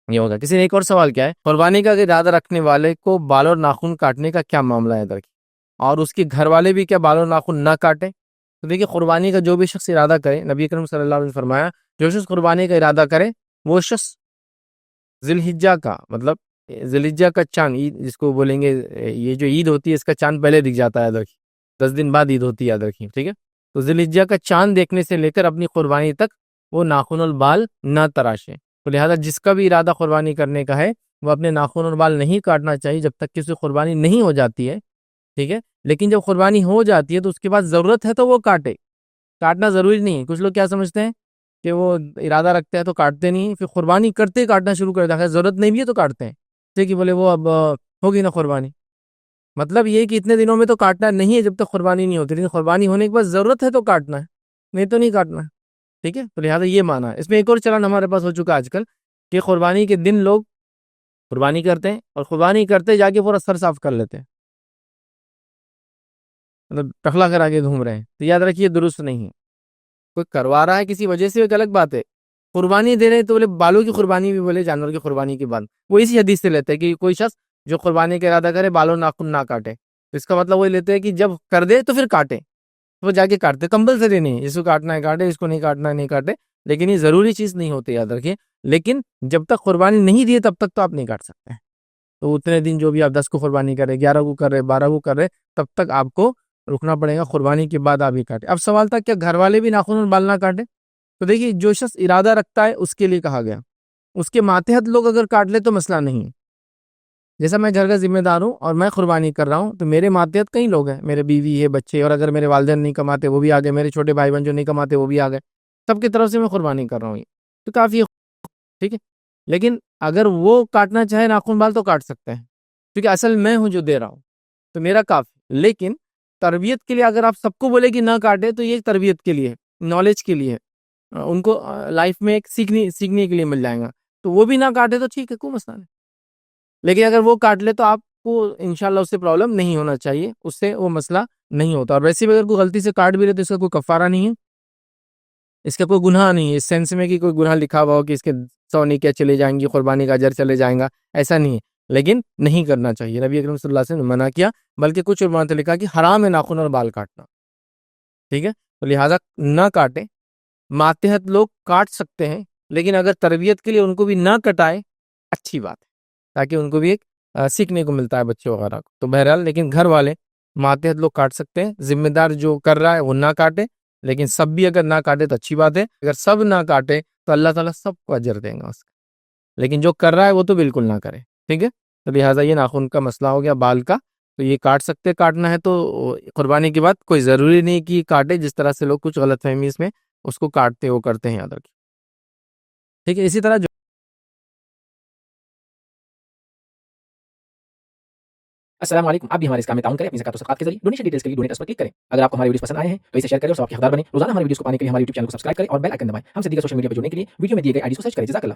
یہ ہوگا. کسی نے ایک اور سوال کیا ہے, قربانی کا ارادہ رکھنے والے کو بال اور ناخن کاٹنے کا کیا معاملہ ہے ادھر کی, اور اس کے گھر والے بھی کیا بال اور ناخن نہ کاٹیں؟ تو دیکھیے, قربانی کا جو بھی شخص ارادہ کرے, نبی کریم صلی اللہ علیہ وسلم نے فرمایا جو شخص قربانی کا ارادہ کرے وہ شخص ذی الحجہ کا, مطلب ذی الحجہ کا چاند, عید جس کو بولیں گے, یہ جو عید ہوتی ہے اس کا چاند پہلے دکھ جاتا ہے ادھر کی, 10 دن بعد عید ہوتی ہے ادھر کی, ٹھیک ہے. تو ذی الحجہ کا چاند دیکھنے سے لے کر اپنی قربانی تک وہ ناخن اور بال نہ تراشے. تو لہٰذا جس کا بھی ارادہ قربانی کرنے کا ہے وہ اپنے ناخن اور بال نہیں کاٹنا چاہیے جب تک کہ اس کی قربانی نہیں ہو جاتی ہے, ٹھیک ہے. لیکن جب قربانی ہو جاتی ہے تو اس کے بعد ضرورت ہے تو وہ کاٹے, کاٹنا ضروری نہیں ہے. کچھ لوگ کیا سمجھتے ہیں کہ وہ ارادہ رکھتے ہیں تو کاٹتے نہیں, پھر قربانی کرتے کاٹنا شروع کر دیتا ہے, ضرورت نہیں بھی ہے تو کاٹتے ہیں, ٹھیک ہے, بولے وہ اب ہوگی نا قربانی. مطلب یہ کہ اتنے دنوں میں تو کاٹنا نہیں ہے جب تک قربانی نہیں ہوتی, لیکن قربانی ہونے کے بعد ضرورت ہے تو کاٹنا ہے, نہیں تو نہیں کاٹنا ہے, ٹھیک ہے. تو لہٰذا یہ مانا ہے. اس میں ایک اور چلن ہمارے پاس ہو چکا آج کل کہ قربانی کے دن لوگ قربانی کرتے ہیں اور قربانی کرتے جا کے پورا سر صاف کر لیتے ہیں, مطلب ٹخلا کرا کے گھوم رہے ہیں. تو یاد رکھیے درست نہیں ہے. کوئی کروا رہا ہے کسی وجہ سے ایک الگ بات ہے, قربانی دے رہے ہیں تو بولے بالوں کی قربانی بھی بولے جانور کی قربانی کی بات, وہ اسی حدیث سے لیتے ہیں کہ کوئی شخص جو قربانی کا ارادہ کرے بالوں ناخن نہ کاٹے. تو اس کا مطلب وہ لیتے ہیں کہ جب کر دے تو پھر کاٹے, وہ جا کے کاٹتے, کمپلسری نہیں ہے, اس کو کاٹنا ہے کاٹے, اس کو نہیں کاٹنا ہے نہیں کاٹے, لیکن یہ ضروری چیز نہیں ہوتی, یاد رکھیے. لیکن جب تک قربانی نہیں دی تب تک تو آپ نہیں کاٹ سکتے ہیں. تو اتنے دن جو بھی آپ 10 کو قربانی کر رہے, 11 کو کر رہے, 12 کو کر رہے, تب تک آپ کو رکنا پڑے گا, قربانی کے بعد آپ ہی کاٹے. اب سوال تھا کیا گھر والے بھی ناخن اور بال نہ کاٹے؟ تو دیکھیے, جو شخص ارادہ رکھتا ہے اس کے لیے کہا گیا, اس کے ماتحت لوگ اگر کاٹ لے تو مسئلہ نہیں ہے. جیسا میں گھر کا ذمہ دار ہوں اور میں قربانی کر رہا ہوں تو میرے ماتحت کئی لوگ ہیں, میرے بیوی ہے, بچے, اور اگر میرے والدین نہیں کماتے وہ بھی آ گئے, میرے چھوٹے بھائی بہن جو نہیں کماتے وہ بھی آ گئے, سب کی طرف سے میں قربانی کر رہا ہوں, تو کافی ہے, ٹھیک ہے. لیکن اگر وہ کاٹنا چاہے ناخن بال تو کاٹ سکتے ہیں, کیونکہ اصل میں ہوں جو دے رہا ہوں, تو میرا کافی. لیکن تربیت کے لیے اگر آپ سب کو بولے کہ نہ کاٹے تو یہ تربیت کے لیے, نالج کے لیے, ان کو لائف میں ایک سیکھنے کے لیے مل جائے گا, تو وہ بھی نہ کاٹے تو ٹھیک ہے, کوئی مسئلہ نہیں. لیکن اگر وہ کاٹ لے تو آپ کو انشاءاللہ اس سے پرابلم نہیں ہونا چاہیے, اس سے وہ مسئلہ نہیں ہوتا. اور ویسے بھی اگر کوئی غلطی سے کاٹ بھی رہے تو اس کا کوئی کفارہ نہیں ہے, اس کا کوئی گناہ نہیں ہے, اس سینس میں کہ کوئی گناہ لکھا ہوا ہو کہ اس کے 100 نیکیاں چلے جائیں گی, قربانی کا اجر چلے جائیں گا, ایسا نہیں ہے. لیکن نہیں کرنا چاہیے, نبی اکرم صلی اللہ علیہ وسلم نے منع کیا, بلکہ کچھ علماء نے لکھا کہ حرام ہے ناخن اور بال کاٹنا, ٹھیک ہے. تو لہٰذا نہ کاٹیں. ماتحت لوگ کاٹ سکتے ہیں, لیکن اگر تربیت کے لیے ان کو بھی نہ کٹائے اچھی بات ہے, تاکہ ان کو بھی ایک سیکھنے کو ملتا ہے بچے وغیرہ کو. تو بہرحال لیکن گھر والے ماتحت لوگ کاٹ سکتے ہیں, ذمہ دار جو کر رہا ہے وہ نہ کاٹے, لیکن سب بھی اگر نہ کاٹے تو اچھی بات ہے. اگر سب نہ کاٹے تو اللہ تعالیٰ سب کو اجر دیں گا اس کا, لیکن جو کر رہا ہے وہ تو بالکل نہ کرے, ٹھیک ہے. تو لہٰذا یہ ناخن کا مسئلہ ہو گیا, بال کا, تو یہ کاٹ سکتے, کاٹنا ہے تو قربانی کے بعد, کوئی ضروری نہیں کہ کاٹے, جس طرح سے لوگ کچھ غلط فہمی اس میں اس کو کاٹتے وہ کرتے ہیں, یاد رکھیں, ٹھیک ہے. اسی طرح السلام علیکم. آپ بھی ہمارے اس کام میں تعاون کریں اپنی زکات و صدقات کے ذریعے. ڈونیشن ڈیٹیلز کے لیے ڈونیٹ پر کلک کریں. اگر آپ کو ہمارے ویڈیوز پسند آئے ہیں تو اسے شیئر کریں اور سب کے حقدار بنیں. روزانہ ہمارے ویڈیوز کو پانے کے لیے ہمارے یوٹیوب چینل کو سبسکرائب کریں اور بیل آئکن دبائیں. ہم سے دیگر سوشل میڈیا پر جڑنے کے لیے ویڈیو میں دیے گئے آئی ڈی کو سرچ کریں. جزاک اللہ.